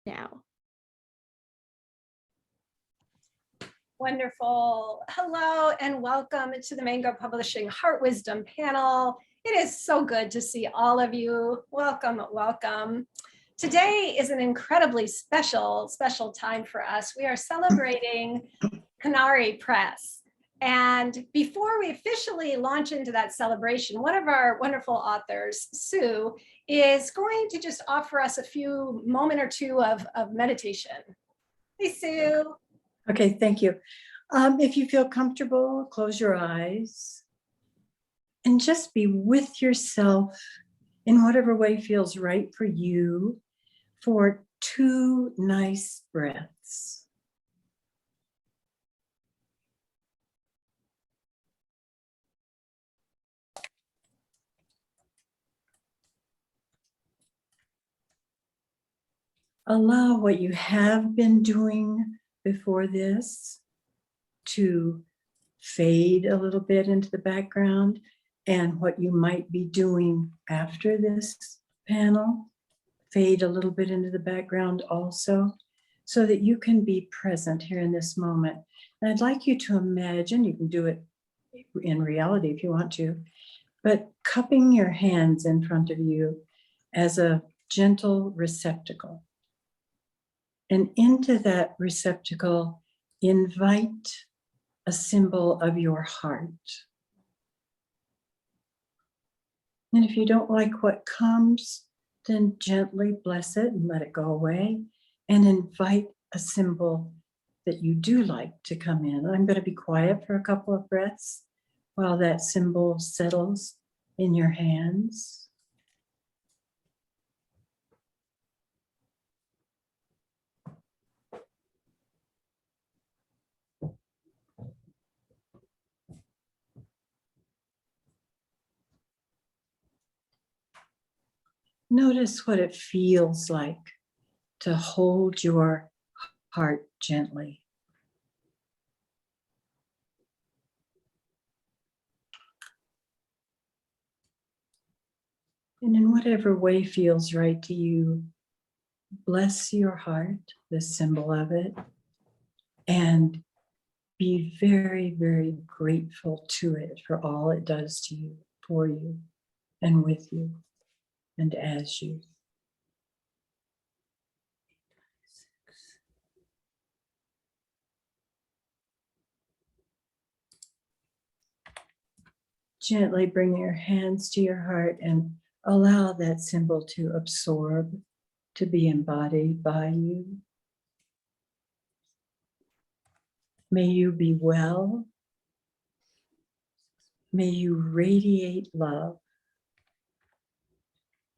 now. Wonderful. Hello and welcome to the Mango Publishing Heart Wisdom panel. It is so good to see all of you. Welcome, welcome. Today is an incredibly special time for us. We are celebrating Conari Press. And before we officially launch into that celebration, one of our wonderful authors, Sue, is going to just offer us a few moment or two of meditation. Hey, Sue. Okay, thank you. If you feel comfortable, close your eyes and just be with yourself in whatever way feels right for you for 2 nice breaths. Allow what you have been doing before this to fade a little bit into the background, and what you might be doing after this panel fade a little bit into the background also, so that you can be present here in this moment. And I'd like you to imagine, you can do it in reality if you want to, but cupping your hands in front of you as a gentle receptacle. And into that receptacle, invite a symbol of your heart. And if you don't like what comes, then gently bless it and let it go away, and invite a symbol that you do like to come in. I'm going to be quiet for a couple of breaths while that symbol settles in your hands. Notice what it feels like to hold your heart gently. And in whatever way feels right to you, bless your heart, the symbol of it, and be very, very grateful to it for all it does to you, for you, and with you, and as you. Gently bring your hands to your heart and allow that symbol to absorb, to be embodied by you. May you be well. May you radiate love.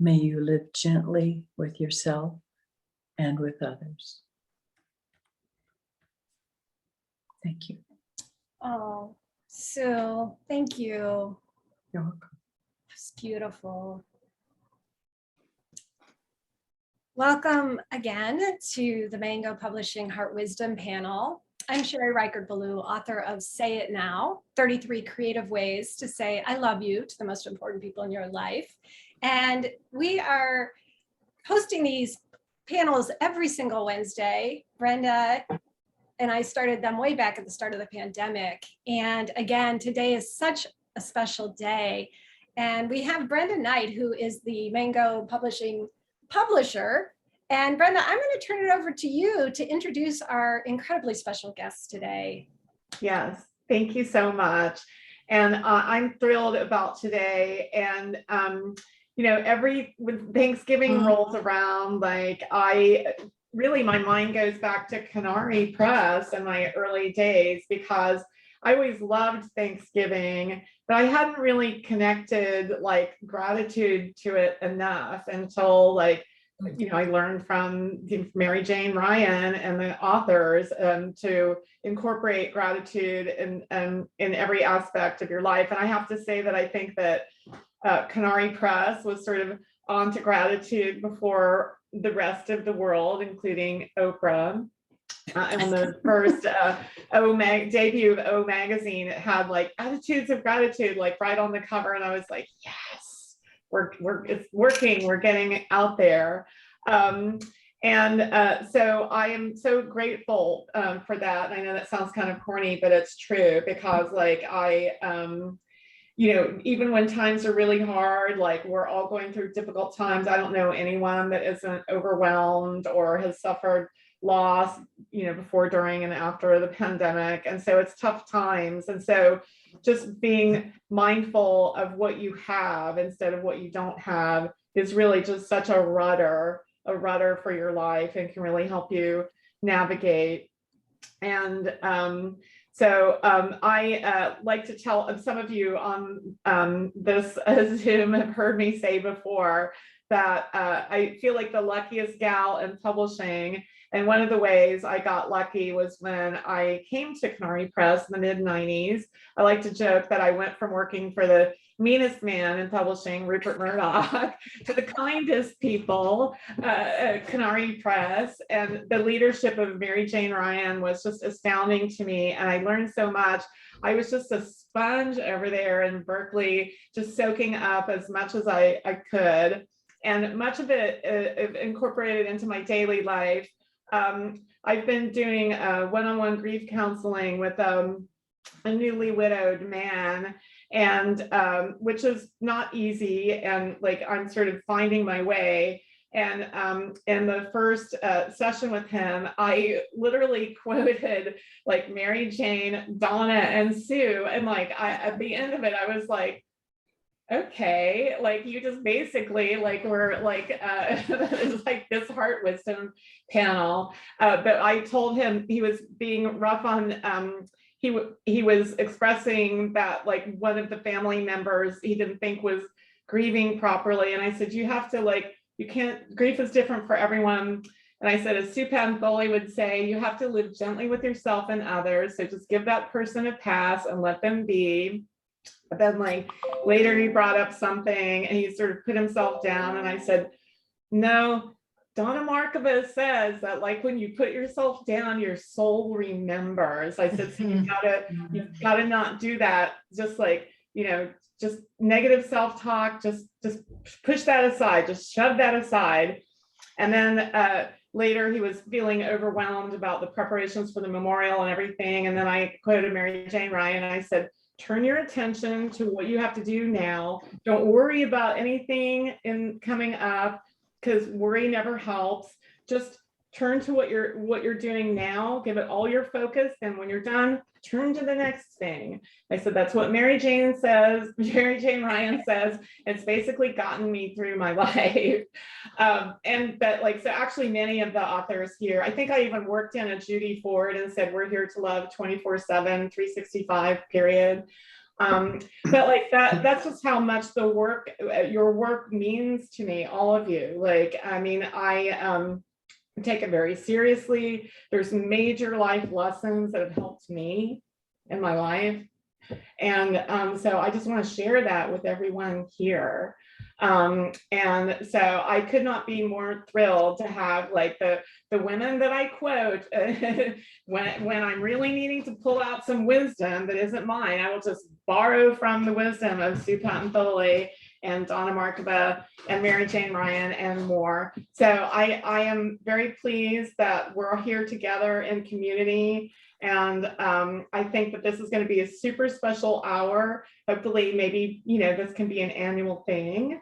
May you live gently with yourself and with others. Thank you. Oh, Sue, thank you. You're welcome. It's beautiful. Welcome again to the Mango Publishing Heart Wisdom panel. I'm Sherry Reichert-Ballou, author of Say It Now, 33 Creative Ways to Say I Love You to the most important people in your life. And we are hosting these panels every single Wednesday. Brenda and I started them way back at the start of the pandemic. And again, today is such a special day. And we have Brenda Knight, who is the Mango Publishing publisher. And Brenda, I'm going to turn it over to you to introduce our incredibly special guests today. Yes, thank you so much. And I'm thrilled about today. And, you know, when Thanksgiving rolls around, like my mind goes back to Conari Press in my early days, because I always loved Thanksgiving, but I hadn't really connected like gratitude to it enough until I learned from Mary Jane Ryan and the authors to incorporate gratitude in every aspect of your life. And I have to say that I think that Conari Press was sort of on to gratitude before the rest of the world, including Oprah. And the first debut of O Magazine, it had like attitudes of gratitude, like right on the cover. And I was like, yes, it's working, we're getting out there. And so I am so grateful for that. And I know that sounds kind of corny, but it's true, because like you know, even when times are really hard, like we're all going through difficult times, I don't know anyone that isn't overwhelmed or has suffered loss, you know, before, during, and after the pandemic. And so it's tough times. And so just being mindful of what you have instead of what you don't have is really just such a rudder for your life, and can really help you navigate. And I like to tell some of you on this Zoom have heard me say before that I feel like the luckiest gal in publishing. And one of the ways I got lucky was when I came to Conari Press in the mid-90s. I like to joke that I went from working for the meanest man in publishing, Rupert Murdoch, to the kindest people, Conari Press. And the leadership of Mary Jane Ryan was just astounding to me. And I learned so much. I was just a sponge over there in Berkeley, just soaking up as much as I could. And much of it incorporated into my daily life. I've been doing one-on-one grief counseling with a newly widowed man, and which is not easy, and like I'm sort of finding my way. And in the first session with him, I literally quoted like Mary Jane, Dawna, and Sue, and like at the end of it, I was like, okay, like you just basically like were like it's like this heart wisdom panel. But I told him he was being rough on he was expressing that like one of the family members he didn't think was grieving properly. And I said, you have to like, you can't, grief is different for everyone. And I said, as Patton Thoele would say, you have to live gently with yourself and others. So just give that person a pass and let them be. But then like later he brought up something and he sort of put himself down, and I said, no, Dawna Markova says that like when you put yourself down, your soul remembers. I said, so you've gotta not do that. Just like, you know, just negative self-talk, just push that aside, just shove that aside. And then later he was feeling overwhelmed about the preparations for the memorial and everything. And then I quoted Mary Jane Ryan, and I said, turn your attention to what you have to do now. Don't worry about anything in coming up, because worry never helps. Just turn to what you're doing now, give it all your focus, and when you're done, turn to the next thing. I said, that's what Mary Jane Ryan says. It's basically gotten me through my life. And that like, so actually many of the authors here, I think I even worked in a Judy Ford and said, we're here to love 24/7, 365 period. But like that's just how much the work, your work means to me, all of you. Like, I mean, I take it very seriously. There's major life lessons that have helped me in my life. And so I just want to share that with everyone here. And so I could not be more thrilled to have like the women that I quote when I'm really needing to pull out some wisdom that isn't mine. I will just borrow from the wisdom of Patton Thoele and Dawna Markova and Mary Jane Ryan and more. So I am very pleased that we're here together in community. And I think that this is going to be a super special hour. Hopefully, maybe, you know, this can be an annual thing.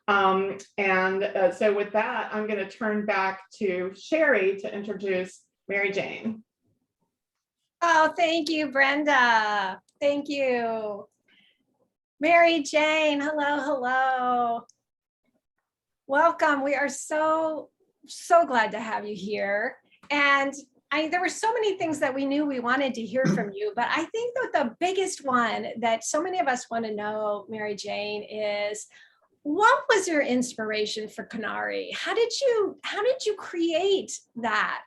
So with that, I'm going to turn back to Sherry to introduce Mary Jane. Oh, thank you, Brenda. Thank you. Mary Jane, hello. Welcome. We are so glad to have you here. And there were so many things that we knew we wanted to hear from you, but I think that the biggest one that so many of us want to know, Mary Jane, is what was your inspiration for Conari? How did you create that?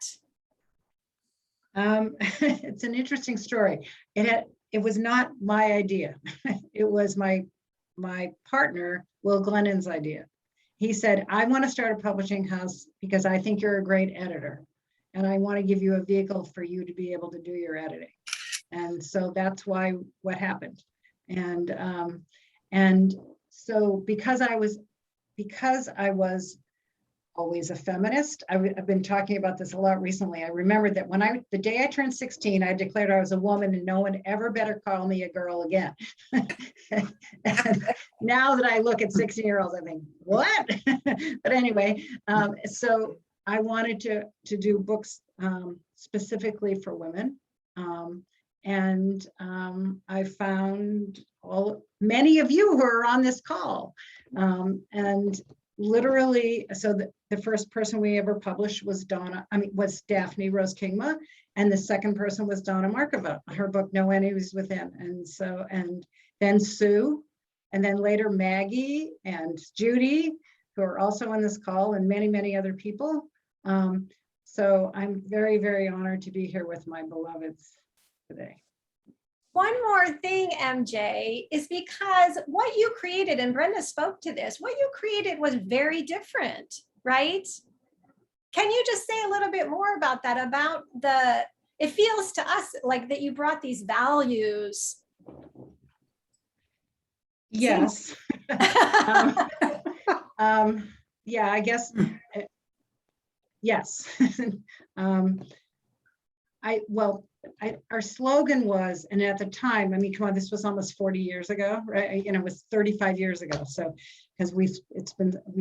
It's an interesting story. It was not my idea. It was my partner, Will Glennon's idea. He said, I want to start a publishing house because I think you're a great editor. And I want to give you a vehicle for you to be able to do your editing. And so that's what happened. And so because I was always a feminist. I've been talking about this a lot recently. I remember that the day I turned 16, I declared I was a woman and no one ever better call me a girl again. And now that I look at 16-year-olds, I think, what? But anyway, so I wanted to do books specifically for women. I found many of you who are on this call. And literally, so the first person we ever published was was Daphne Rose Kingma, and the second person was Dawna Markova, her book No Enemies Within. And then Sue, and then later Maggie and Judy, who are also on this call, and many, many other people. So I'm very, very honored to be here with my beloveds today. One more thing, MJ, is because what you created, and Brenda spoke to this, what you created was very different, right? Can you just say a little bit more about that, it feels to us like that you brought these values. Yes. Yeah, I guess, yes. Our slogan was, and at the time, I mean, come on, this was almost 40 years ago, right? It was 35 years ago. So, because we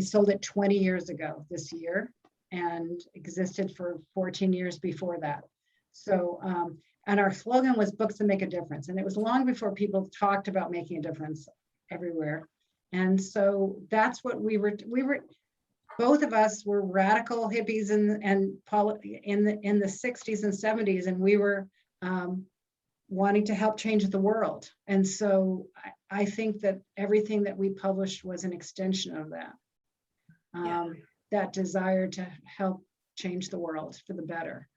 sold it 20 years ago this year and existed for 14 years before that. So, and our slogan was books that make a difference. And it was long before people talked about making a difference everywhere. And so that's what we were, both of us were radical hippies in the 60s and 70s, and we were wanting to help change the world. And so I think that everything that we published was an extension of that, that desire to help change the world for the better.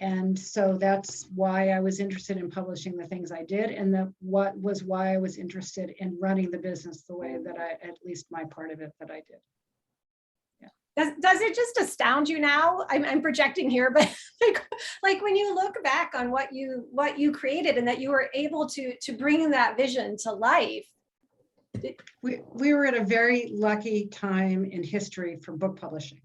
And so that's why I was interested in publishing the things I did, and why I was interested in running the business the way that at least my part of it that I did. Yeah. Does it just astound you now? I'm projecting here, but like when you look back on what you created and that you were able to bring that vision to life. We were at a very lucky time in history for book publishing.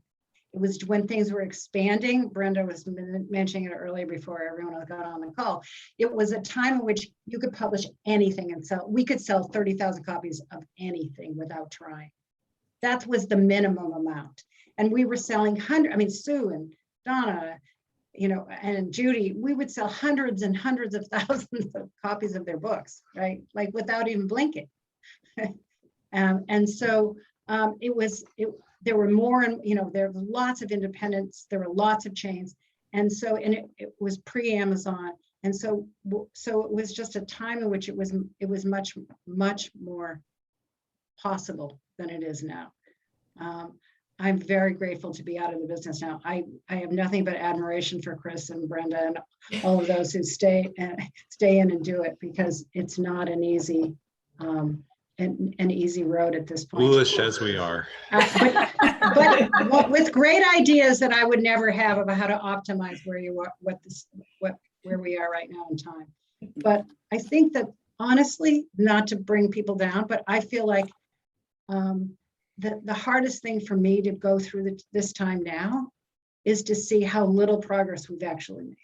It was when things were expanding. Brenda was mentioning it earlier before everyone got on the call. It was a time in which you could publish anything and we could sell 30,000 copies of anything without trying. That was the minimum amount. And we were selling Sue and Dawna, and Judy, we would sell hundreds and hundreds of thousands of copies of their books, right? Like without even blinking. And so there were more, and there were lots of independents, there were lots of chains, and so it was pre-Amazon, and so it was just a time in which it was much more possible than it is now. I'm very grateful to be out of the business now. I have nothing but admiration for Chris and Brenda and all of those who stay in and do it, because it's not an easy road at this point. Foolish as we are. But with great ideas that I would never have about how to optimize where you are, where we are right now in time. But I think that honestly, not to bring people down, but I feel like the hardest thing for me to go through this time now is to see how little progress we've actually made.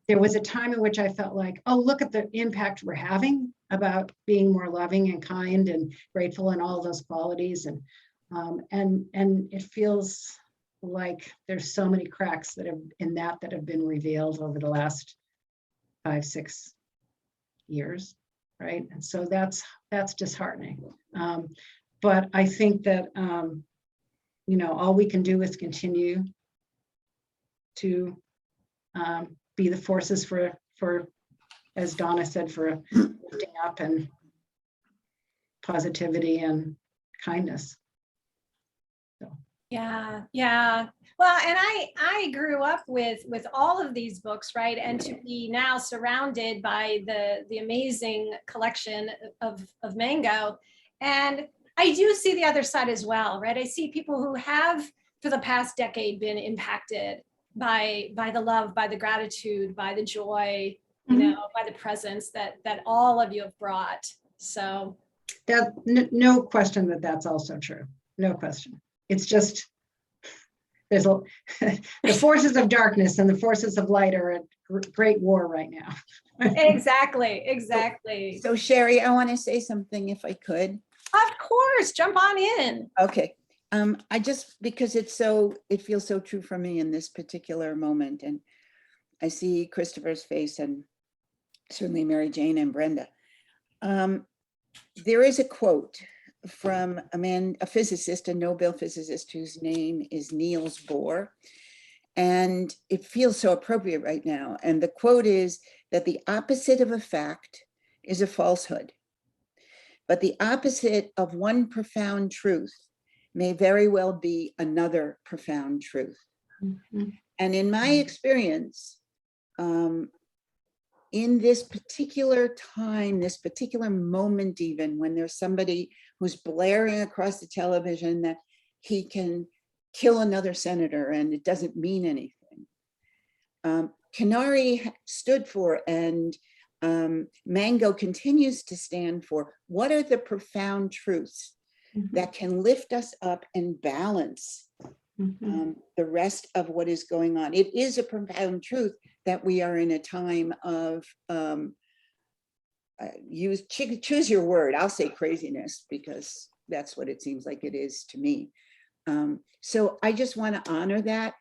There was a time in which I felt like, oh, look at the impact we're having about being more loving and kind and grateful and all those qualities. And it feels like there's so many cracks that have been revealed over the last 5-6 years, right? And so that's disheartening. But I think that all we can do is continue to be the forces for, as Dawna said, for lifting up and positivity and kindness. So. Yeah. Well, and I grew up with all of these books, right? And to be now surrounded by the amazing collection of Mango, and I do see the other side as well, right? I see people who have for the past decade been impacted by the love, by the gratitude, by the joy, by the presence that all of you have brought. So No question that that's also true. No question. It's just, there's a, the forces of darkness and the forces of light are at great war right now. Exactly, exactly. So Sherry, I want to say something if I could. Of course, jump on in. Okay. I just, because it feels so true for me in this particular moment. And I see Christopher's face and certainly Mary Jane and Brenda. There is a quote from a physicist, a Nobel physicist whose name is Niels Bohr. And it feels so appropriate right now. And the quote is that the opposite of a fact is a falsehood. But the opposite of one profound truth may very well be another profound truth. Mm-hmm. And in my experience, in this particular time, this particular moment, even when there's somebody who's blaring across the television that he can kill another senator and it doesn't mean anything. Conari stood for, and Mango continues to stand for, what are the profound truths that can lift us up and balance the rest of what is going on. It is a profound truth that we are in a time of, choose your word, I'll say craziness, because that's what it seems like it is to me. So I just want to honor that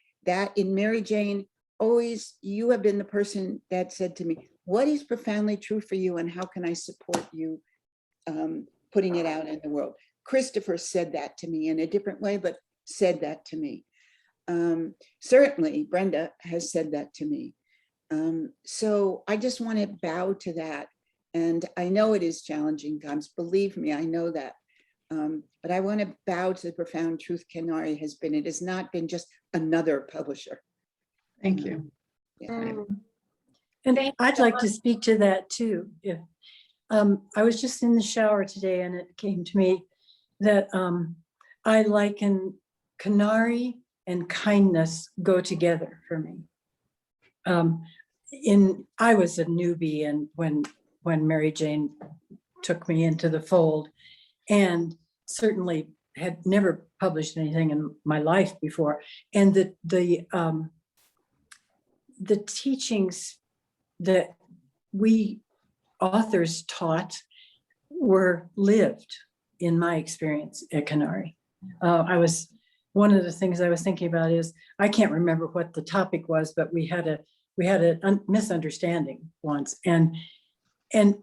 in Mary Jane, always you have been the person that said to me, what is profoundly true for you and how can I support you putting it out in the world? Christopher said that to me in a different way, but said that to me. Certainly Brenda has said that to me. So I just want to bow to that. And I know it is challenging times, believe me, I know that. But I want to bow to the profound truth Conari has been. It has not been just another publisher. Thank you. Yeah. And Thank you I'd so like much. to speak to that too. If I was just in the shower today and it came to me that I liken Conari and kindness go together for me. I was a newbie, and when Mary Jane took me into the fold, and certainly had never published anything in my life before, and the teachings that we authors taught were lived in my experience at Conari. One of the things I was thinking about is, I can't remember what the topic was, but we had a misunderstanding once, and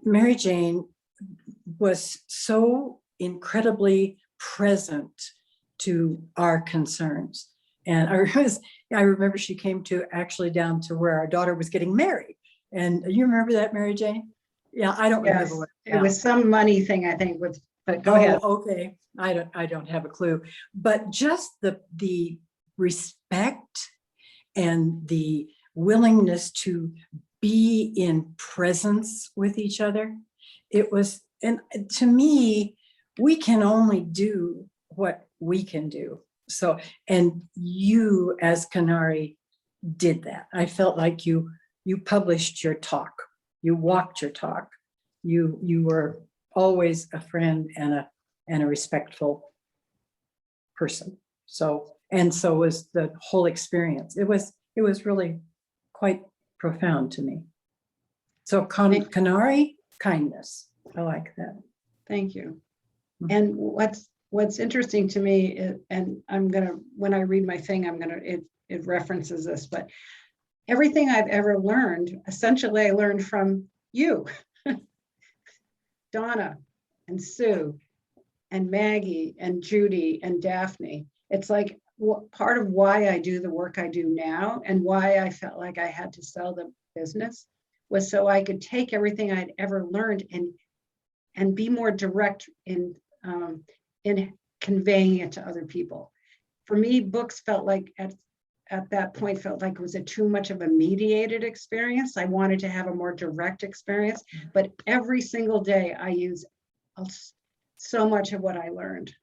Mary Jane was so incredibly present to our concerns. And I remember she came actually down to where our daughter was getting married. And you remember that, Mary Jane? Yeah, I don't remember Yes, what. it was some money thing, I think, but go ahead. Okay, I don't have a clue. But just the respect and the willingness to be in presence with each other. It was, and to me, we can only do what we can do. So, and you as Conari did that. I felt like you published your talk, you walked your talk, you were always a friend and a respectful person. So was the whole experience. It was really quite profound to me. So Conari, kindness. I like that. Thank you. And what's interesting to me is, and when I read my thing, it references this, but everything I've ever learned, essentially I learned from you, Dawna and Sue and Maggie and Judy and Daphne. It's like part of why I do the work I do now and why I felt like I had to sell the business was so I could take everything I'd ever learned and be more direct in conveying it to other people. For me, books felt like at that point it was too much of a mediated experience. I wanted to have a more direct experience, but every single day I use so much of what I learned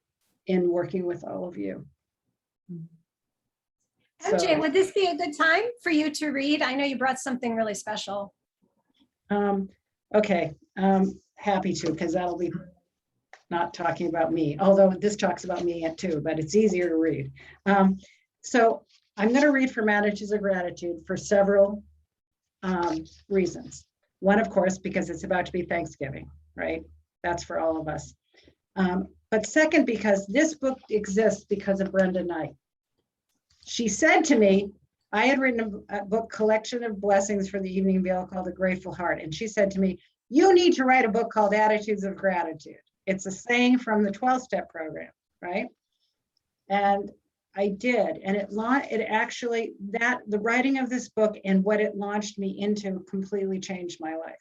in working with all of you. MJ, would this be a good time for you to read? I know you brought something really special. Okay, happy to, because that'll be not talking about me, although this talks about me too, but it's easier to read. So I'm going to read from Attitudes of Gratitude for several reasons. One, of course, because it's about to be Thanksgiving, right? That's for all of us. But second, because this book exists because of Brenda Knight. She said to me, I had written a book, Collection of Blessings for the Evening Meal, called A Grateful Heart. And she said to me, you need to write a book called Attitudes of Gratitude. It's a saying from the 12-step program, right? And I did. And it actually, the writing of this book and what it launched me into completely changed my life.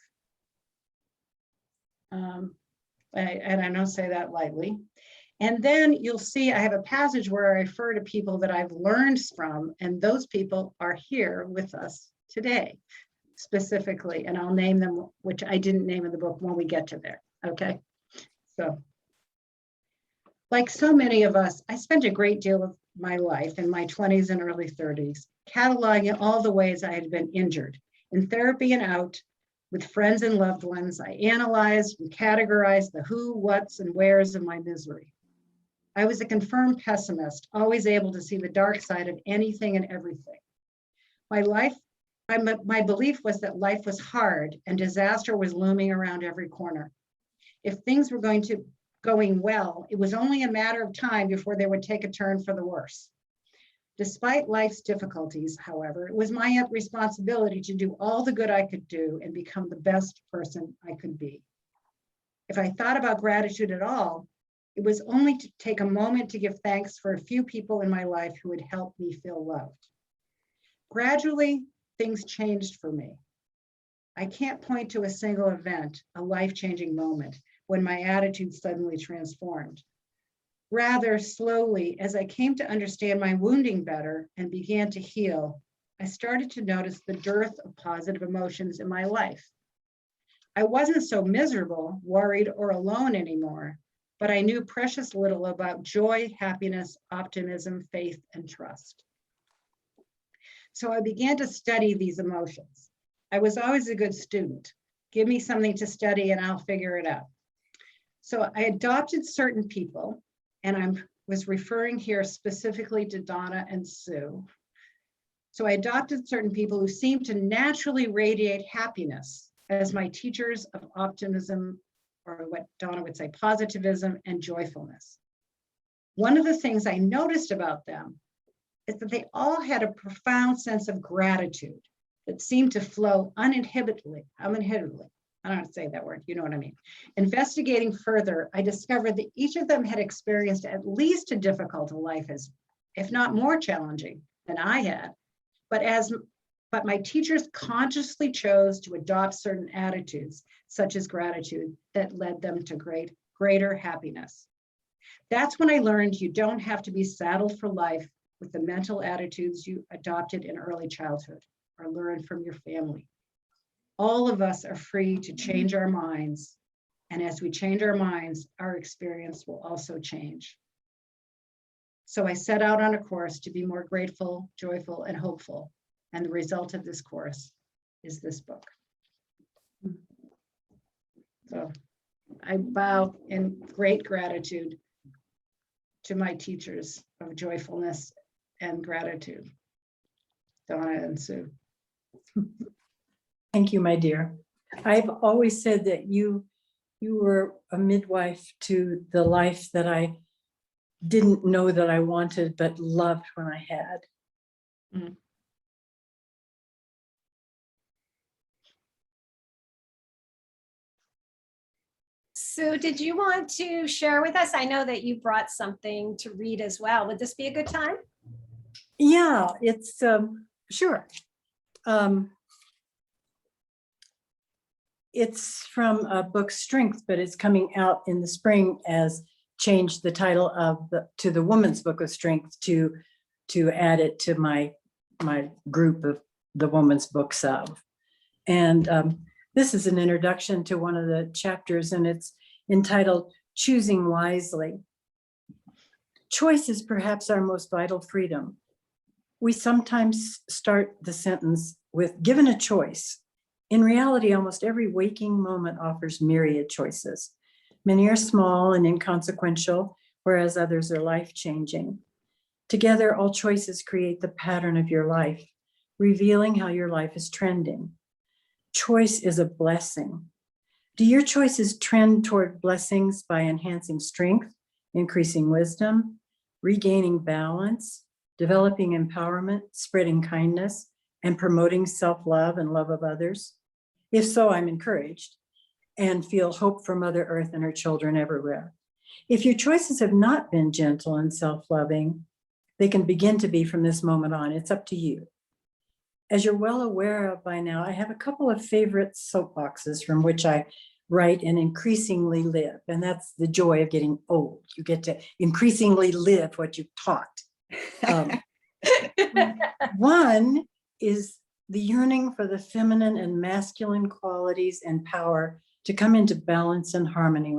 And I don't say that lightly. And then you'll see I have a passage where I refer to people that I've learned from, and those people are here with us today, specifically. And I'll name them, which I didn't name in the book, when we get to there, okay? So, like so many of us, I spent a great deal of my life in my 20s and early 30s, cataloging all the ways I had been injured, in therapy and out, with friends and loved ones. I analyzed and categorized the who, whats, and wheres of my misery. I was a confirmed pessimist, always able to see the dark side of anything and everything. My belief was that life was hard and disaster was looming around every corner. If things were going well, it was only a matter of time before they would take a turn for the worse. Despite life's difficulties, however, it was my responsibility to do all the good I could do and become the best person I could be. If I thought about gratitude at all, it was only to take a moment to give thanks for a few people in my life who had helped me feel loved. Gradually, things changed for me. I can't point to a single event, a life-changing moment, when my attitude suddenly transformed. Rather, slowly, as I came to understand my wounding better and began to heal, I started to notice the dearth of positive emotions in my life. I wasn't so miserable, worried, or alone anymore, but I knew precious little about joy, happiness, optimism, faith, and trust. So I began to study these emotions. I was always a good student. Give me something to study and I'll figure it out. So I adopted certain people, and I was referring here specifically to Dawna and Sue. So I adopted certain people who seemed to naturally radiate happiness as my teachers of optimism, or what Dawna would say, positivism and joyfulness. One of the things I noticed about them is that they all had a profound sense of gratitude that seemed to flow uninhibitedly. I don't want to say that word, you know what I mean. Investigating further, I discovered that each of them had experienced at least a difficult life, as if not more challenging than I had. But my teachers consciously chose to adopt certain attitudes, such as gratitude, that led them to greater happiness. That's when I learned you don't have to be saddled for life with the mental attitudes you adopted in early childhood or learned from your family. All of us are free to change our minds, and as we change our minds, our experience will also change. So I set out on a course to be more grateful, joyful, and hopeful. And the result of this course is this book. So I bow in great gratitude to my teachers of joyfulness and gratitude, Dawna and Sue. Thank you, my dear. I've always said that you were a midwife to the life that I didn't know that I wanted, but loved when I had. Mm. Sue, did you want to share with us? I know that you brought something to read as well. Would this be a good time? Yeah, it's sure. It's from a book, Strength, but it's coming out in the spring as changed the title of to the Woman's Book of Strength to add it to my group of the Woman's Books of. And this is an introduction to one of the chapters, and it's entitled Choosing Wisely. Choice is perhaps our most vital freedom. We sometimes start the sentence with given a choice. In reality, almost every waking moment offers myriad choices. Many are small and inconsequential, whereas others are life-changing. Together, all choices create the pattern of your life, revealing how your life is trending. Choice is a blessing. Do your choices trend toward blessings by enhancing strength, increasing wisdom, regaining balance, developing empowerment, spreading kindness, and promoting self-love and love of others? If so, I'm encouraged and feel hope for Mother Earth and her children everywhere. If your choices have not been gentle and self-loving, they can begin to be from this moment on. It's up to you. As you're well aware of by now, I have a couple of favorite soapboxes from which I write and increasingly live. And that's the joy of getting old. You get to increasingly live what you've taught. One is the yearning for the feminine and masculine qualities and power to come into balance and harmony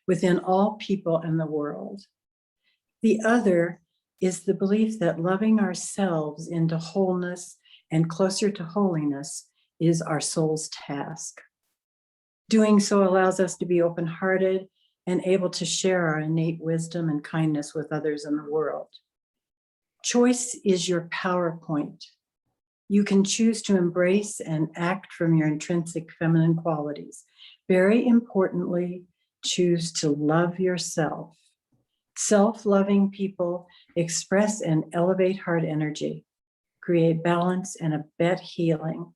within all people in the world. The other is the belief that loving ourselves into wholeness and closer to holiness is our soul's task. Doing so allows us to be open-hearted and able to share our innate wisdom and kindness with others in the world. Choice is your power point. You can choose to embrace and act from your intrinsic feminine qualities. Very importantly, choose to love yourself. Self-loving people express and elevate heart energy, create balance, and abet healing.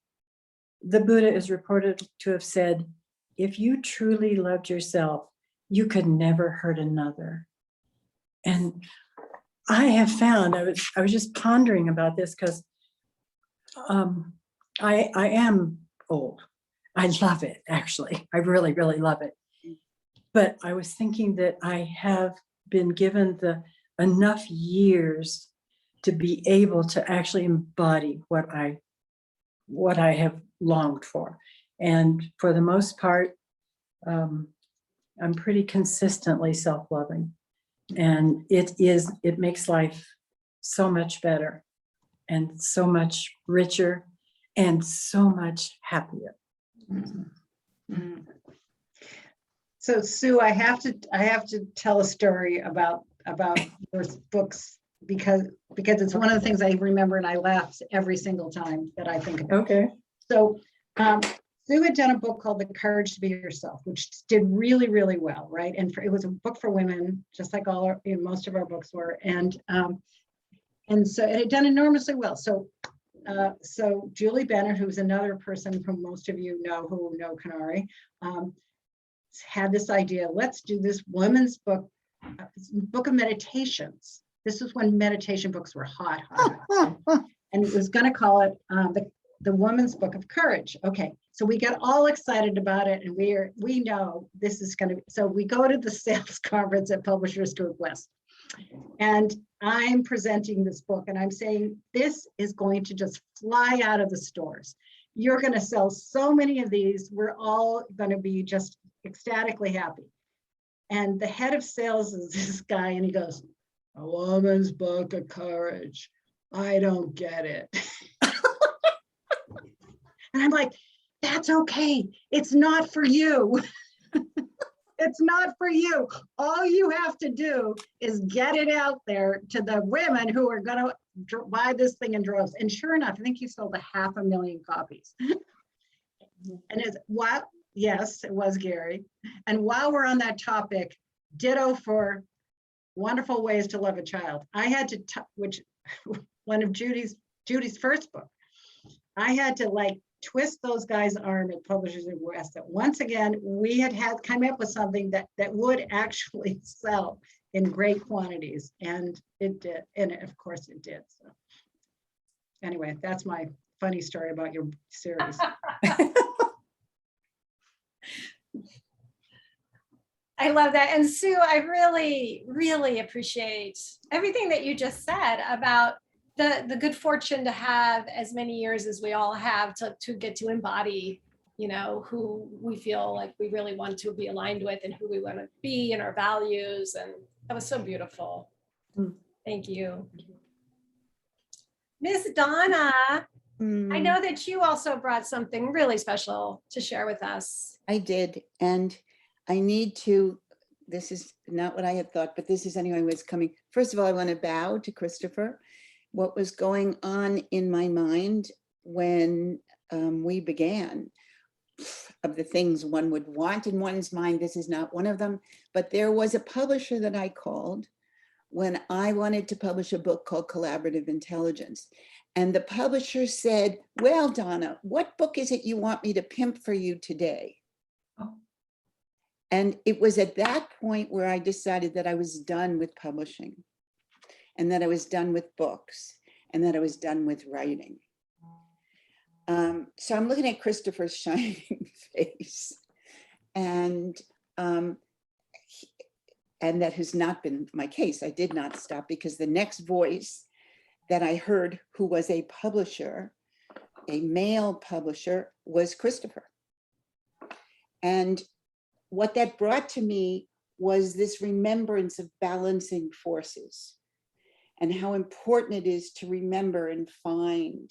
The Buddha is reported to have said, if you truly loved yourself, you could never hurt another. And I have found, I was just pondering about this because I am old. I love it, actually. I really, really love it. But I was thinking that I have been given enough years to be able to actually embody what I have longed for. And for the most part, I'm pretty consistently self-loving. And it makes life so much better and so much richer and so much happier. Mhm. So Sue, I have to tell a story about your books because it's one of the things I remember and I laugh every single time that I think of it. Okay. So Sue had done a book called The Courage to Be Yourself, which did really, really well, right? And it was a book for women, just like most of our books were, and so it had done enormously well. So Julie Bennett, who's another person who most of you know who know Conari, had this idea, let's do this women's book of meditations. This is when meditation books were hot. And it was going to call it the Woman's Book of Courage. Okay, so we got all excited about it, and we know this is going to. So we go to the sales conference at Publishers Group West, and I'm presenting this book, and I'm saying this is going to just fly out of the stores. You're going to sell so many of these. We're all going to be just ecstatically happy. And the head of sales is this guy, and he goes, "A woman's book of courage. I don't get it." And I'm like, that's okay. It's not for you. It's not for you. All you have to do is get it out there to the women who are going to buy this thing in droves. And sure enough, I think he sold 500,000 copies. And yes, it was Gary. And while we're on that topic, ditto for Wonderful Ways to Love a Child. I had to, which one of Judy's first book, I had to twist those guys' arm at Publishers in West that once again we had come up with something that would actually sell in great quantities, and it did, and of course it did. So anyway, that's my funny story about your series. I love that. And Sue, I really, really appreciate everything that you just said about the good fortune to have as many years as we all have to get to embody, who we feel like we really want to be aligned with and who we want to be and our values. And that was so beautiful. Thank you. Miss Dawna, I know that you also brought something really special to share with us. I did. And I need to, this is not what I had thought, but this is anyway what's coming. First of all, I want to bow to Christopher. What was going on in my mind when we began, of the things one would want in one's mind, this is not one of them, but there was a publisher that I called when I wanted to publish a book called Collaborative Intelligence. And the publisher said, well, Dawna, what book is it you want me to pimp for you today? Oh. And it was at that point where I decided that I was done with publishing, and that I was done with books, and that I was done with writing. So I'm looking at Christopher's shining face, and that has not been my case. I did not stop, because the next voice that I heard, who was a publisher, a male publisher, was Christopher. And what that brought to me was this remembrance of balancing forces, and how important it is to remember and find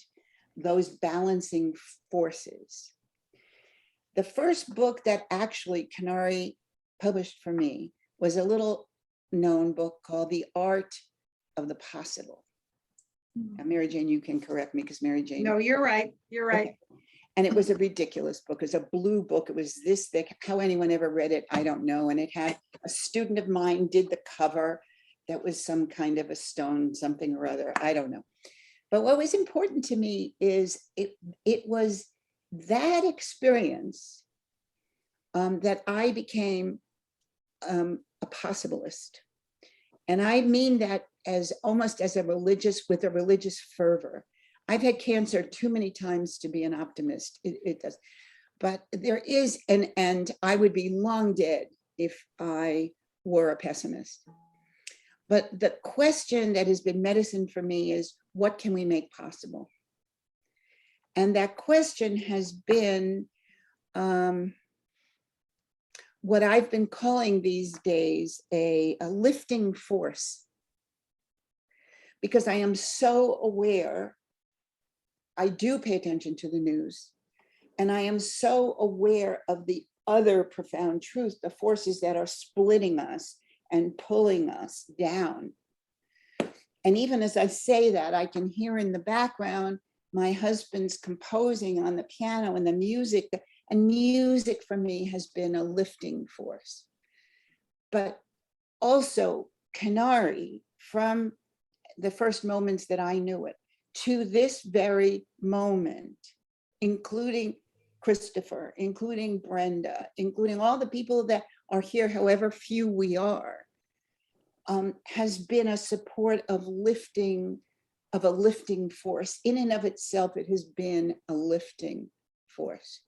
those balancing forces. The first book that actually Conari published for me was a little known book called The Art of the Possible. Now, Mary Jane, you can correct me, because Mary Jane. No, you're right. You're right. Okay. And it was a ridiculous book. It was a blue book. It was this thick. How anyone ever read it, I don't know. And it had a student of mine did the cover. That was some kind of a stone, something or other. I don't know. But what was important to me is it was that experience that I became a possibilist. And I mean that as almost as with a religious fervor. I've had cancer too many times to be an optimist. It does. But there is, and I would be long dead if I were a pessimist. But the question that has been medicine for me is, what can we make possible? And that question has been what I've been calling these days a lifting force. Because I am so aware, I do pay attention to the news, and I am so aware of the other profound truth, the forces that are splitting us and pulling us down. And even as I say that, I can hear in the background my husband's composing on the piano, and the music, and music for me has been a lifting force. But also Conari, from the first moments that I knew it to this very moment, including Christopher, including Brenda, including all the people that are here, however few we are, has been a support of a lifting force. In and of itself, it has been a lifting force.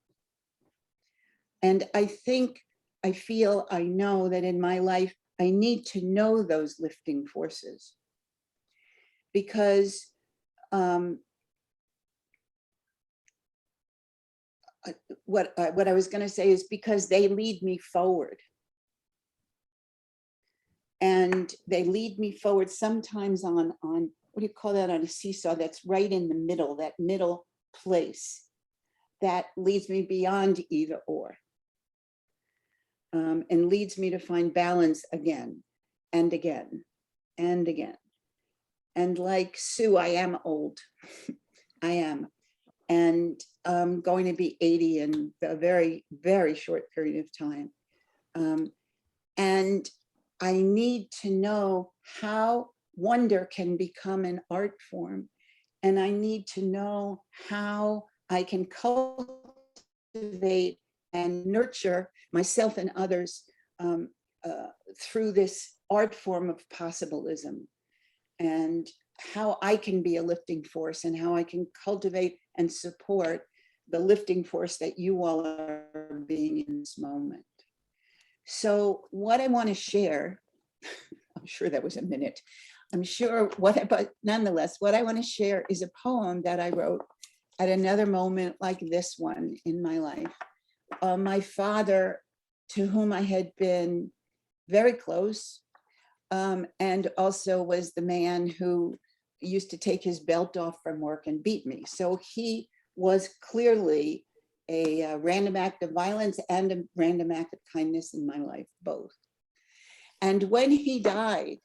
And I think, I feel, I know that in my life, I need to know those lifting forces, because what I was going to say is because they lead me forward. And they lead me forward sometimes on what do you call that, on a seesaw that's right in the middle, that middle place that leads me beyond either or, and leads me to find balance again and again and again. And like Sue, I am old. I am. And I'm going to be 80 in a very, very short period of time. And I need to know how wonder can become an art form. And I need to know how I can cultivate and nurture myself and others through this art form of possibilism, and how I can be a lifting force, and how I can cultivate and support the lifting force that you all are being in this moment. So what I want to share, I'm sure that was a minute, I'm sure but nonetheless, what I want to share is a poem that I wrote at another moment like this one in my life. My father, to whom I had been very close, and also was the man who used to take his belt off from work and beat me. So he was clearly a random act of violence and a random act of kindness in my life, both. And when he died,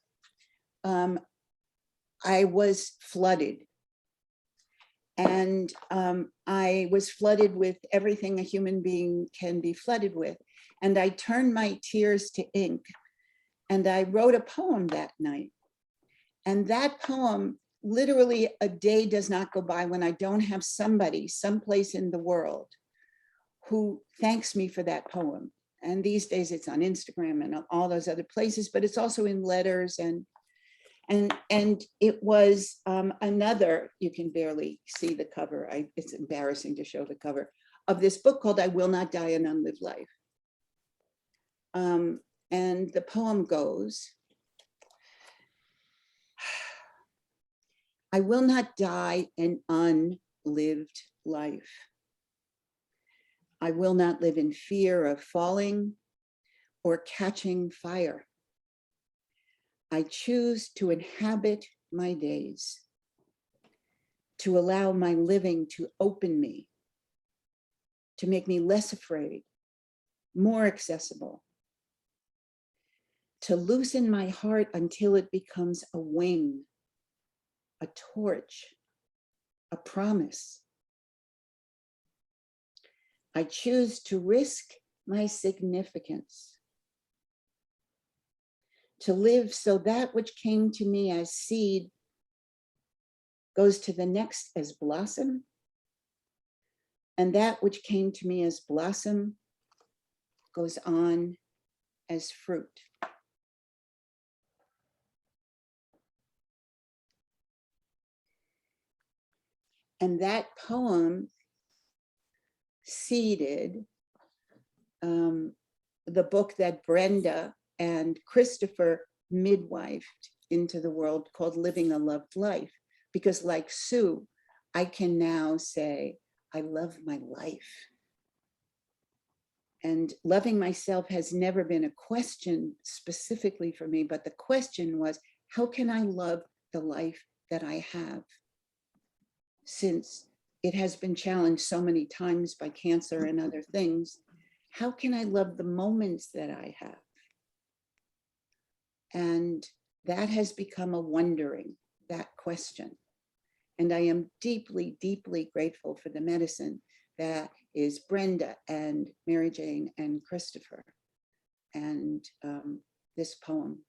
I was flooded. And I was flooded with everything a human being can be flooded with. And I turned my tears to ink. And I wrote a poem that night. And that poem, literally a day does not go by when I don't have somebody, someplace in the world, who thanks me for that poem. And these days it's on Instagram and all those other places, but it's also in letters. And it was another, you can barely see the cover. It's embarrassing to show the cover of this book called I Will Not Die an Unlived Life. And the poem goes, I will not die an unlived life. I will not live in fear of falling or catching fire. I choose to inhabit my days, to allow my living to open me, to make me less afraid, more accessible, to loosen my heart until it becomes a wing, a torch, a promise. I choose to risk my significance, to live so that which came to me as seed goes to the next as blossom, and that which came to me as blossom goes on as fruit. And that poem seeded the book that Brenda and Christopher midwifed into the world called Living a Loved Life. Because like Sue, I can now say, I love my life. And loving myself has never been a question specifically for me, but the question was, how can I love the life that I have? Since it has been challenged so many times by cancer and other things, how can I love the moments that I have? And that has become a wondering, that question. And I am deeply, deeply grateful for the medicine that is Brenda and Mary Jane and Christopher and this poem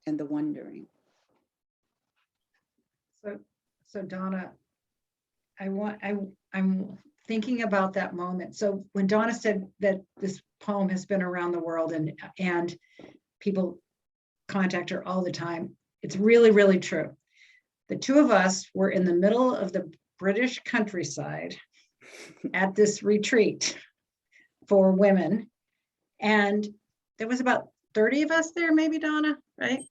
and the wondering. So Dawna, I'm thinking about that moment. So when Dawna said that this poem has been around the world and people contact her all the time, it's really, really true. The two of us were in the middle of the British countryside at this retreat for women. And there was about 30 of us there, maybe, Dawna, right?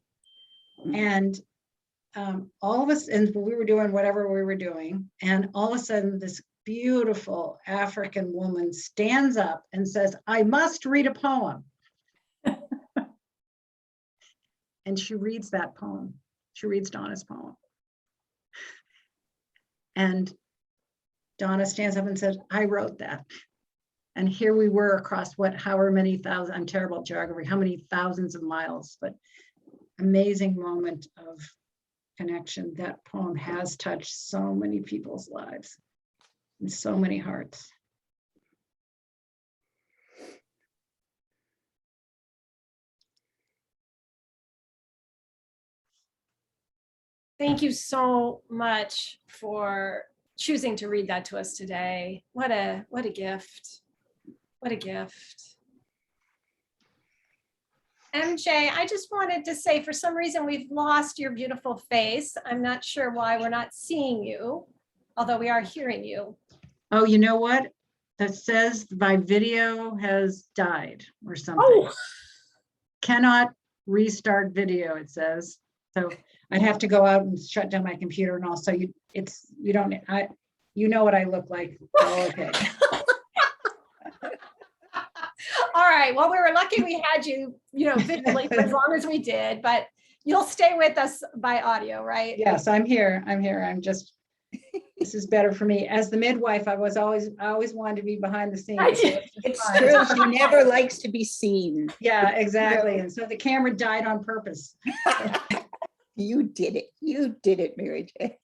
And all of us, and we were doing whatever we were doing. And all of a sudden, this beautiful African woman stands up and says, I must read a poem. And she reads that poem. She reads Dawna's poem. And Dawna stands up and says, I wrote that. And here we were across however many thousand, I'm terrible at geography, how many thousands of miles, but amazing moment of connection. That poem has touched so many people's lives and so many hearts. Thank you so much for choosing to read that to us today. What a gift. What a gift. MJ, I just wanted to say, for some reason, we've lost your beautiful face. I'm not sure why we're not seeing you, although we are hearing you. Oh, you know what? That says my video has died or something. Oh. Cannot restart video, it says. So I'd have to go out and shut down my computer and all. So you know what I look like. Oh, okay. All right. Well, we were lucky we had you, visually for as long as we did, but you'll stay with us by audio, right? Yes, I'm here. I'm just This is better for me. As the midwife, I always wanted to be behind the scenes. I so do. it's just It's fine. true. She never likes to be seen. Yeah, exactly. And so the camera died on purpose. You did it. You did it, Mary Jane.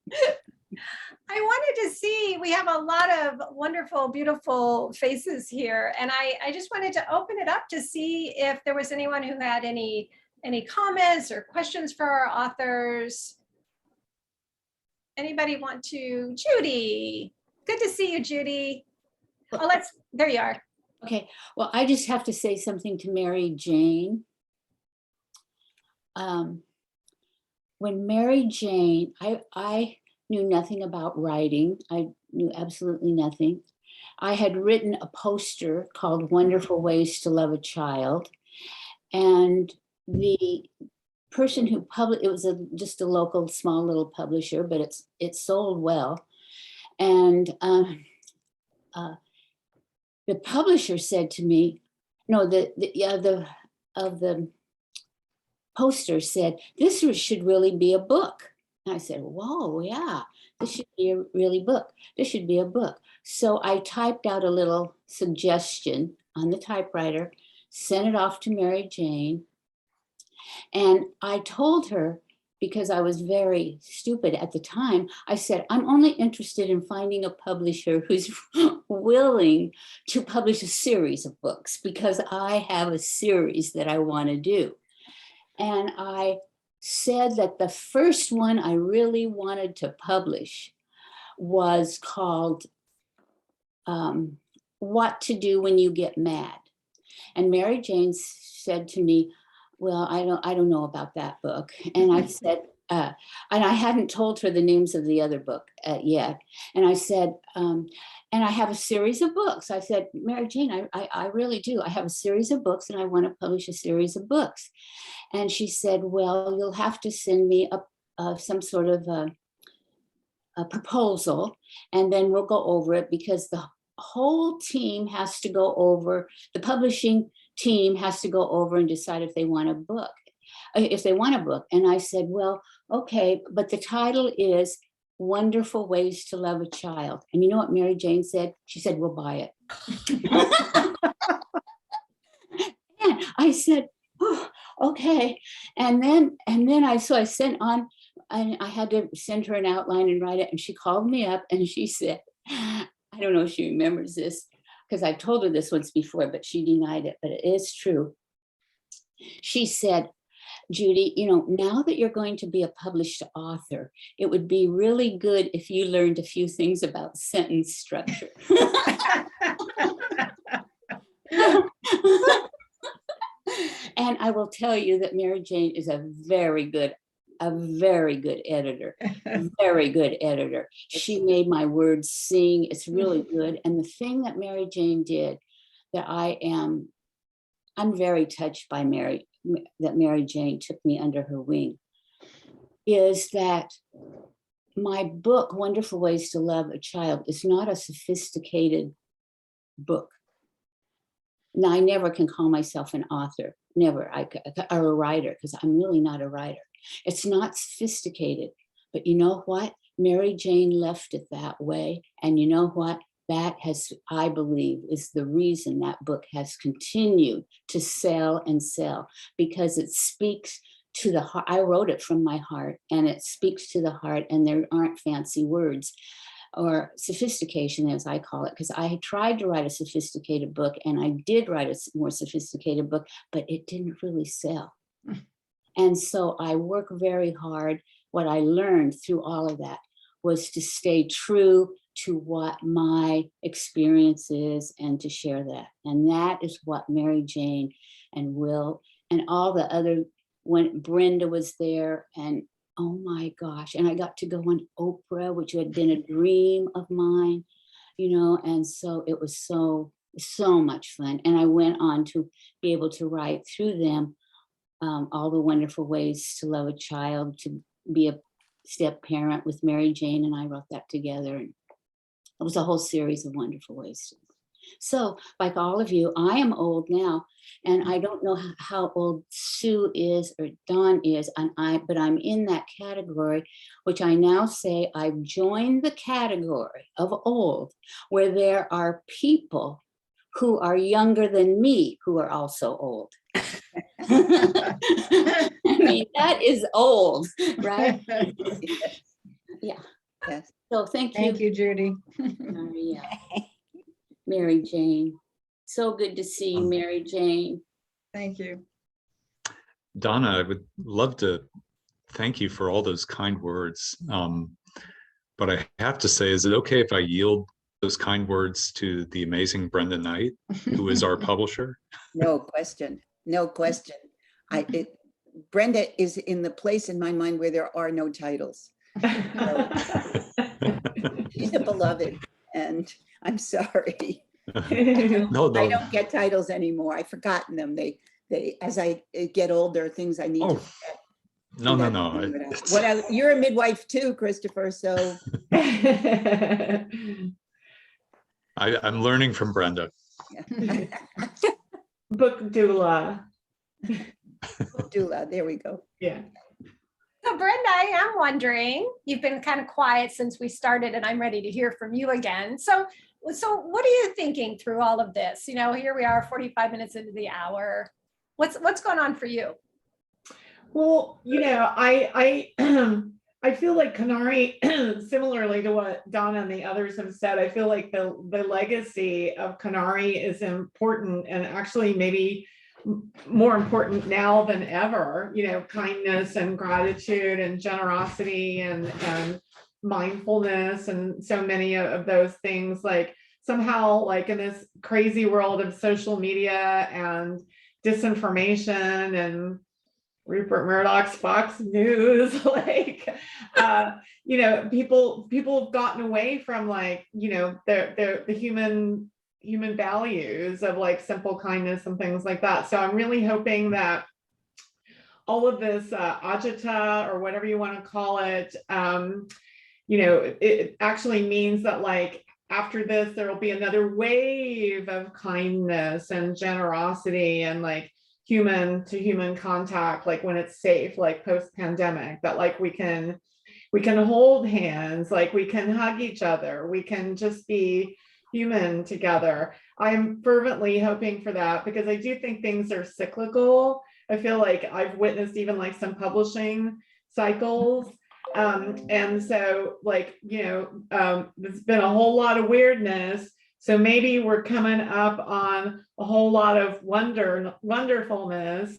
I wanted to see, we have a lot of wonderful, beautiful faces here. And I just wanted to open it up to see if there was anyone who had any comments or questions for our authors. Anybody want to? Judy, good to see you, Judy. Oh, there you are. Okay, well, I just have to say something to Mary Jane. When Mary Jane, I knew nothing about writing. I knew absolutely nothing. I had written a poster called Wonderful Ways to Love a Child. And the person who published, it was just a local small little publisher, but it sold well. And the publisher said to me, no, the poster said, this should really be a book. And I said, whoa, yeah, this should be a really book. This should be a book. So I typed out a little suggestion on the typewriter, sent it off to Mary Jane. And I told her, because I was very stupid at the time, I said, I'm only interested in finding a publisher who's willing to publish a series of books, because I have a series that I want to do. And I said that the first one I really wanted to publish was called What to Do When You Get Mad. And Mary Jane said to me, well, I don't know about that book. And I said, and I hadn't told her the names of the other book yet. And I said, and I have a series of books. I said, Mary Jane, I really do. I have a series of books and I want to publish a series of books. And she said, well, you'll have to send me some sort of a proposal, and then we'll go over it, because the whole team has to go over, the publishing team has to go over and decide if they want a book. And I said, well, okay, but the title is Wonderful Ways to Love a Child. And you know what Mary Jane said? She said, we'll buy it. And I said, oh, okay. And then I sent on, and I had to send her an outline and write it. And she called me up and she said, I don't know if she remembers this, because I told her this once before, but she denied it, but it is true. She said, Judy, now that you're going to be a published author, it would be really good if you learned a few things about sentence structure. And I will tell you that Mary Jane is a very good editor, very good editor. She made my words sing. It's really good. And the thing that Mary Jane did that I'm very touched by that Mary Jane took me under her wing, is that my book, Wonderful Ways to Love a Child, is not a sophisticated book. Now, I never can call myself an author, never, or a writer, because I'm really not a writer. It's not sophisticated, but you know what? Mary Jane left it that way. And you know what? That I believe, is the reason that book has continued to sell and sell, because it speaks to the heart. I wrote it from my heart, and it speaks to the heart, and there aren't fancy words or sophistication, as I call it, because I tried to write a sophisticated book, and I did write a more sophisticated book, but it didn't really sell. And so I work very hard. What I learned through all of that was to stay true to what my experience is and to share that. And that is what Mary Jane and Will and all the other, when Brenda was there, and oh my gosh, and I got to go on Oprah, which had been a dream of mine, and so it was so much fun. And I went on to be able to write through them all the wonderful ways to love a child, to be a step parent with Mary Jane, and I wrote that together. And it was a whole series of wonderful ways. So, like all of you, I am old now, and I don't know how old Sue is or Dawn is, but I'm in that category, which I now say I've joined the category of old, where there are people who are younger than me who are also old. I mean, that is old, right? Yeah. Yes. So thank you. Thank you, Judy. Maria. Mary Jane. So good to see you, Mary Jane. Thank you. Dawna, I would love to thank you for all those kind words. But I have to say, is it okay if I yield those kind words to the amazing Brenda Knight, who is our publisher? No question. No question. Brenda is in the place in my mind where there are no titles. She's a beloved, and I'm sorry. No, I no. don't get titles anymore. I've forgotten them. They as I get older, things I need to Oh, forget. no. You're a midwife too, Christopher. So I'm learning from Brenda. Book doula. doula. There we go. Yeah. So Brenda, I am wondering, you've been kind of quiet since we started and I'm ready to hear from you again. So what are you thinking through all of this? You know, here we are 45 minutes into the hour. What's going on for you? Well, you know, I feel like Conari, similarly to what Dawna and the others have said, I feel like the legacy of Conari is important, and actually maybe more important now than ever. You know, kindness and gratitude and generosity and mindfulness and so many of those things. Like somehow, like in this crazy world of social media and disinformation and Rupert Murdoch's Fox News, like, you know, people have gotten away from, like, you know, the human values of like simple kindness and things like that. So I'm really hoping that all of this agita, or whatever you want to call it, you know, it actually means that, like, after this, there will be another wave of kindness and generosity and like human to human contact, like when it's safe, like post-pandemic, that like we can hold hands, like we can hug each other, we can just be human together. I'm fervently hoping for that, because I do think things are cyclical. I feel like I've witnessed even like some publishing cycles. And so, like, you know, there's been a whole lot of weirdness. So maybe we're coming up on a whole lot of wonderfulness,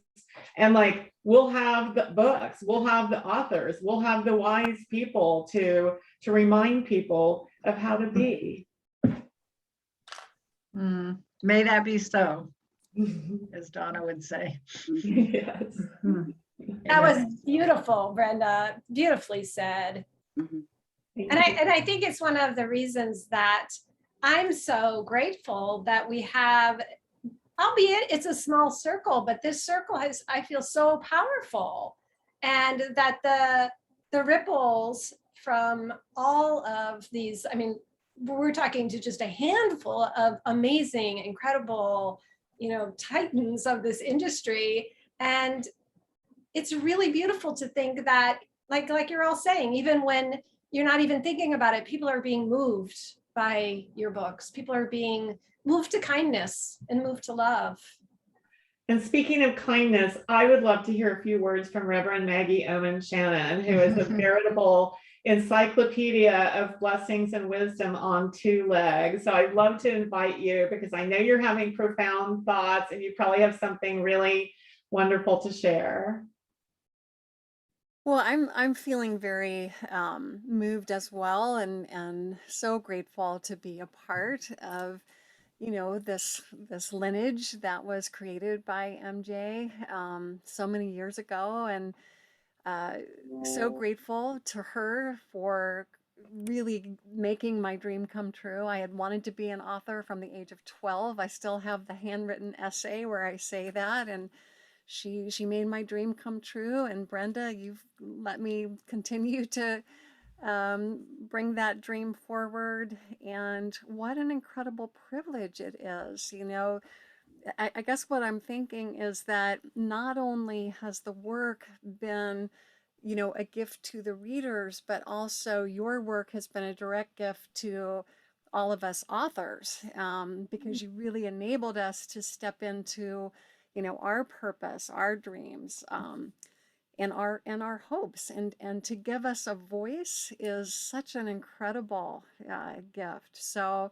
and like we'll have the books, we'll have the authors, we'll have the wise people to remind people of how to be. May that be so, as Dawna would say. Yes. That was beautiful, Brenda. Beautifully said. Mhm. And I think it's one of the reasons that I'm so grateful that we have, albeit it's a small circle, but this circle has, I feel, so powerful, and that the ripples from all of these, I mean, we're talking to just a handful of amazing, incredible, you know, titans of this industry. And it's really beautiful to think that, like you're all saying, even when you're not even thinking about it, people are being moved by your books. People are being moved to kindness and moved to love. And speaking of kindness, I would love to hear a few words from Reverend Maggie Oman Shannon, who is a veritable encyclopedia of blessings and wisdom on two legs. So I'd love to invite you, because I know you're having profound thoughts and you probably have something really wonderful to share. Well, I'm feeling very moved as well, and so grateful to be a part of, you know, this lineage that was created by MJ so many years ago, and so grateful to her for really making my dream come true. I had wanted to be an author from the age of 12. I still have the handwritten essay where I say that, and she made my dream come true. And Brenda, you've let me continue to bring that dream forward. And what an incredible privilege it is. You know, I guess what I'm thinking is that not only has the work been, you know, a gift to the readers, but also your work has been a direct gift to all of us authors, because you really enabled us to step into, you know, our purpose, our dreams, and our hopes, and to give us a voice is such an incredible gift. So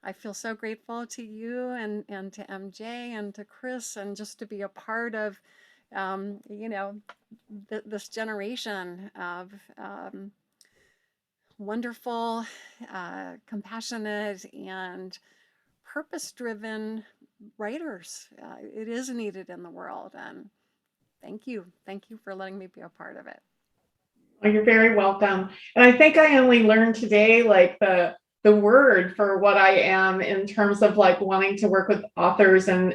I feel so grateful to you and to MJ and to Chris, and just to be a part of, you know, this generation of wonderful, compassionate, and purpose-driven writers. It is needed in the world, and thank you. Thank you for letting me be a part of it. Oh, you're very welcome. And I think I only learned today, like the word for what I am in terms of like wanting to work with authors and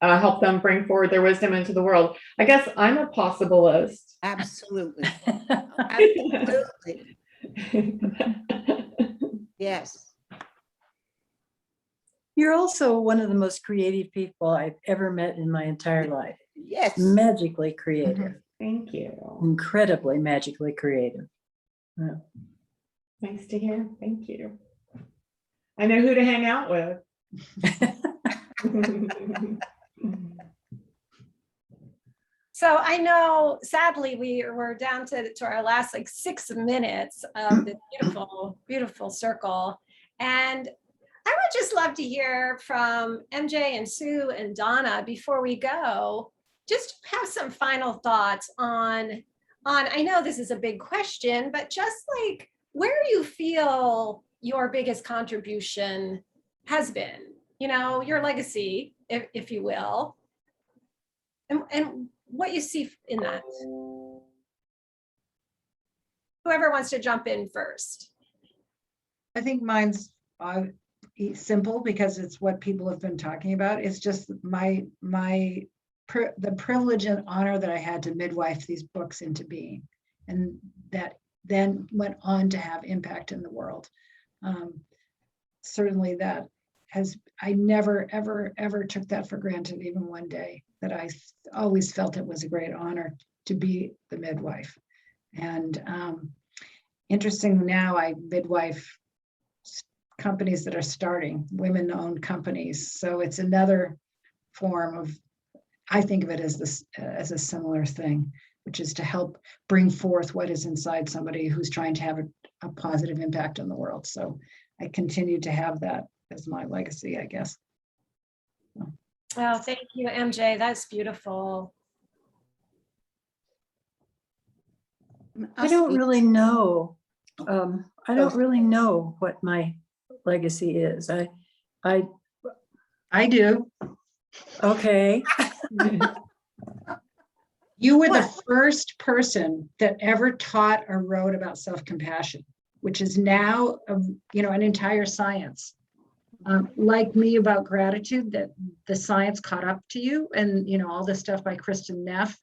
help them bring forward their wisdom into the world. I guess I'm a possibilist. Absolutely. Absolutely. Yes. You're also one of the most creative people I've ever met in my entire life. Yes. Magically creative, Thank you. incredibly magically creative. Yeah. Nice to hear. Thank you. I know who to hang out with. So I know, sadly, we're down to our last like 6 minutes of this beautiful, beautiful circle. And I would just love to hear from MJ and Sue and Dawna before we go, just have some final thoughts on, I know this is a big question, but just like where you feel your biggest contribution has been, you know, your legacy, if you will, and what you see in that. Whoever wants to jump in first. I think mine's simple because it's what people have been talking about. It's just the privilege and honor that I had to midwife these books into being, and that then went on to have impact in the world. Certainly that I never, ever, ever took that for granted, even one day, that I always felt it was a great honor to be the midwife. And interesting, now I midwife companies that are starting, women-owned companies. So it's another form of, I think of it as a similar thing, which is to help bring forth what is inside somebody who's trying to have a positive impact on the world. So I continue to have that as my legacy, I guess. Oh, thank you, MJ. That's beautiful. I don't really know. I don't really know what my legacy is. I do. Okay. You were the first person that ever taught or wrote about self-compassion, which is now, an entire science. Like me about gratitude, that the science caught up to you, and all this stuff by Kristen Neff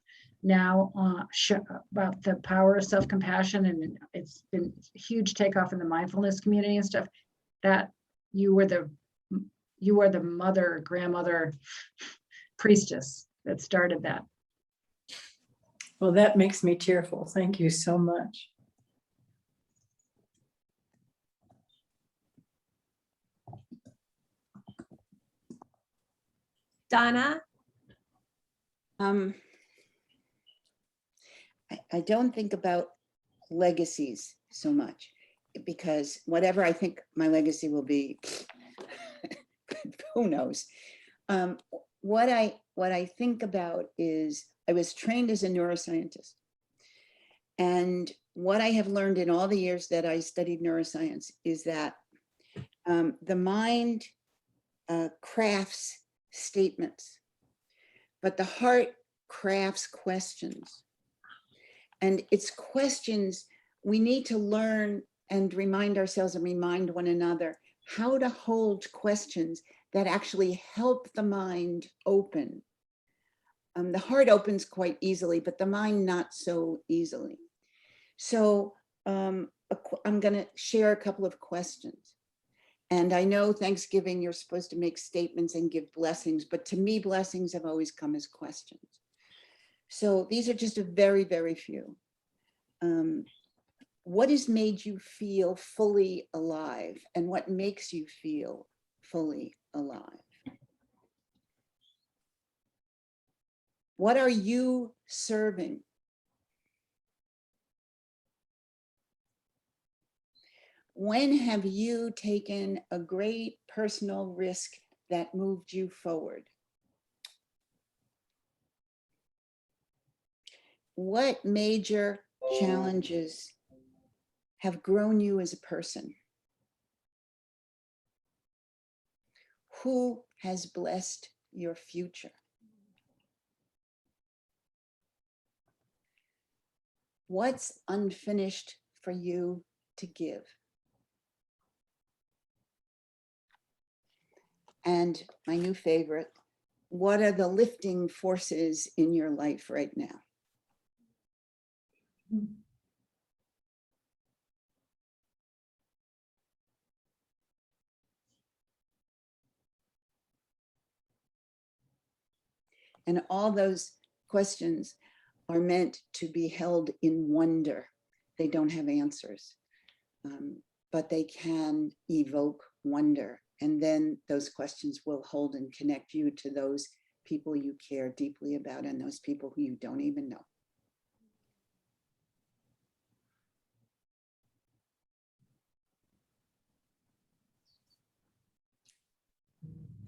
now about the power of self-compassion, and it's been a huge takeoff in the mindfulness community and stuff. That you were the mother, grandmother, priestess that started that. Well, that makes me tearful. Thank you so much. Dawna? I don't think about legacies so much, because whatever I think my legacy will be, who knows? What I think about is, I was trained as a neuroscientist. And what I have learned in all the years that I studied neuroscience is that the mind crafts statements, but the heart crafts questions. And it's questions we need to learn and remind ourselves and remind one another how to hold questions that actually help the mind open. The heart opens quite easily, but the mind not so easily. So I'm going to share a couple of questions. And I know Thanksgiving, you're supposed to make statements and give blessings, but to me, blessings have always come as questions. So these are just a very, very few. What has made you feel fully alive, and what makes you feel fully alive? What are you serving? When have you taken a great personal risk that moved you forward? What major challenges have grown you as a person? Who has blessed your future? What's unfinished for you to give? And my new favorite, what are the lifting forces in your life right now? And all those questions are meant to be held in wonder. They don't have answers, but they can evoke wonder. And then those questions will hold and connect you to those people you care deeply about and those people who you don't even know.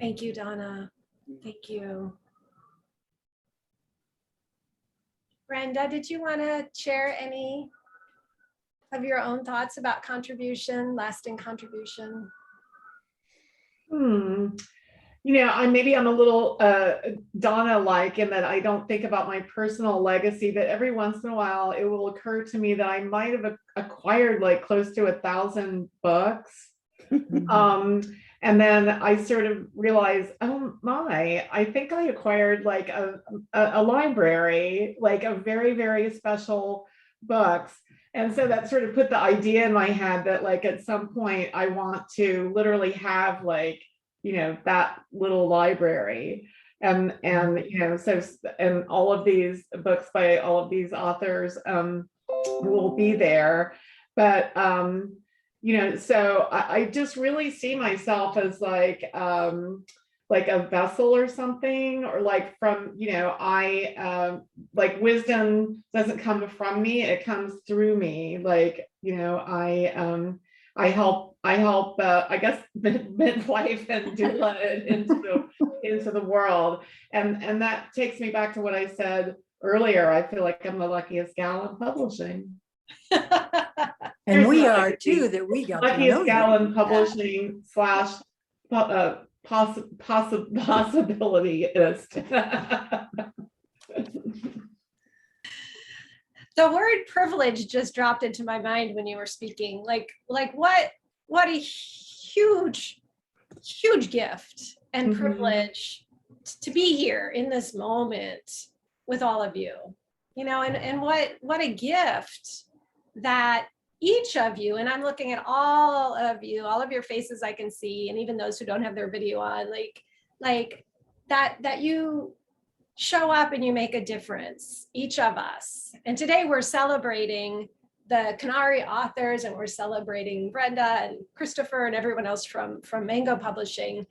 Thank you, Dawna. Thank you. Brenda, did you want to share any of your own thoughts about contribution, lasting contribution? You know, I'm a little Dawna-like in that I don't think about my personal legacy, but every once in a while it will occur to me that I might have acquired like close to 1,000 books. And then I sort of realized, oh my, I think I acquired like a library, like a very, very special books. And so that sort of put the idea in my head that like at some point I want to literally have like, you know, that little library. And you know, so, and all of these books by all of these authors will be there. But you know, so I just really see myself as like a vessel or something, or like from, you know, like wisdom doesn't come from me, it comes through me. Like, you know, I help I guess midwife and doula it into the world. And that takes me back to what I said earlier. I feel like I'm the luckiest gal in publishing. And Here's we my are legacy. too, that we got to know Luckiest you. gal in publishing / possibilityist. The word privilege just dropped into my mind when you were speaking. Like what a huge gift and privilege to be here in this moment with all of you, you know, and what a gift that each of you, and I'm looking at all of you, all of your faces I can see, and even those who don't have their video on, like that you show up and you make a difference, each of us. And today we're celebrating the Conari authors, and we're celebrating Brenda and Christopher and everyone else from Mango Publishing.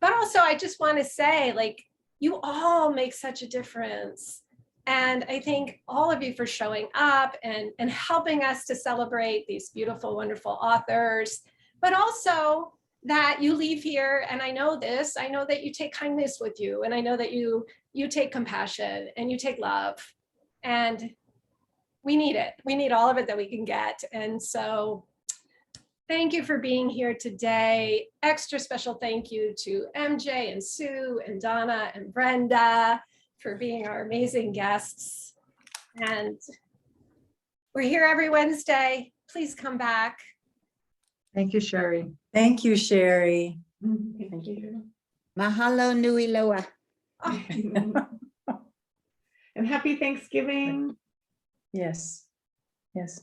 But also I just want to say, like, you all make such a difference. And I thank all of you for showing up and helping us to celebrate these beautiful, wonderful authors, but also that you leave here, and I know that you take kindness with you, and I know that you take compassion and you take love, and we need it. We need all of it that we can get. And so thank you for being here today. Extra special thank you to MJ and Sue and Dawna and Brenda for being our amazing guests. And we're here every Wednesday. Please come back. Thank you, Sherry. Thank you, Sherry. Thank you. Mahalo nui loa. And happy Thanksgiving. Yes, yes.